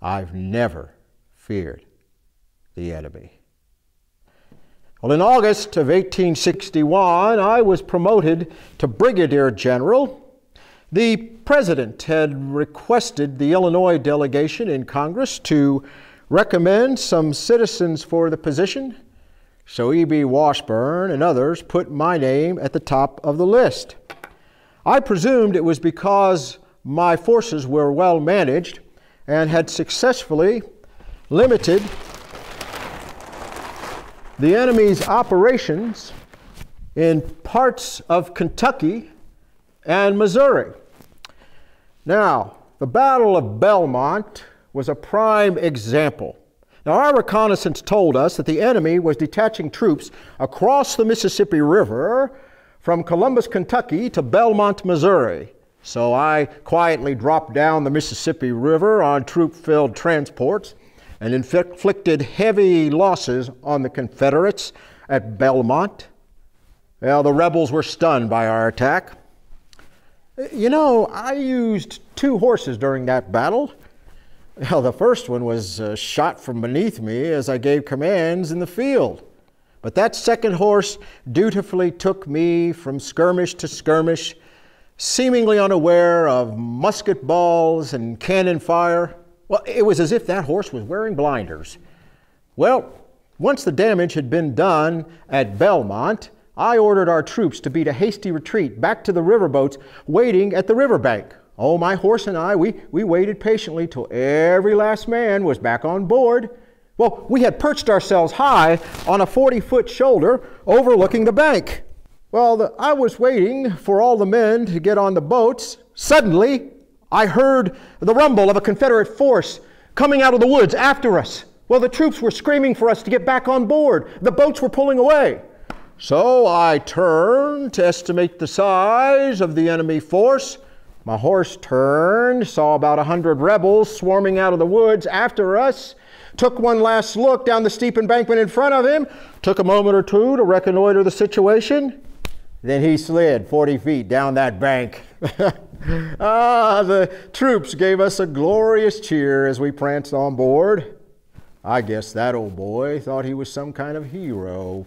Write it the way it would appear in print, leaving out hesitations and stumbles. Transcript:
I've never feared the enemy. Well, in August of 1861, I was promoted to brigadier general. The president had requested the Illinois delegation in Congress to recommend some citizens for the position, so E.B. Washburn and others put my name at the top of the list. I presumed it was because my forces were well managed and had successfully limited the enemy's operations in parts of Kentucky and Missouri. Now, the Battle of Belmont was a prime example. Now, our reconnaissance told us that the enemy was detaching troops across the Mississippi River from Columbus, Kentucky to Belmont, Missouri. So I quietly dropped down the Mississippi River on troop-filled transports and inflicted heavy losses on the Confederates at Belmont. Well, the rebels were stunned by our attack. You know, I used 2 horses during that battle. Well, the first one was shot from beneath me as I gave commands in the field. But that second horse dutifully took me from skirmish to skirmish, seemingly unaware of musket balls and cannon fire. Well, it was as if that horse was wearing blinders. Well, once the damage had been done at Belmont, I ordered our troops to beat a hasty retreat back to the riverboats waiting at the riverbank. Oh, my horse and I, we waited patiently till every last man was back on board. Well, we had perched ourselves high on a 40-foot shoulder overlooking the bank. Well, I was waiting for all the men to get on the boats. Suddenly, I heard the rumble of a Confederate force coming out of the woods after us. Well, the troops were screaming for us to get back on board. The boats were pulling away. So I turned to estimate the size of the enemy force. My horse turned, saw about 100 rebels swarming out of the woods after us, took one last look down the steep embankment in front of him, took a moment or two to reconnoiter the situation. Then he slid 40 feet down that bank. The troops gave us a glorious cheer as we pranced on board. I guess that old boy thought he was some kind of hero.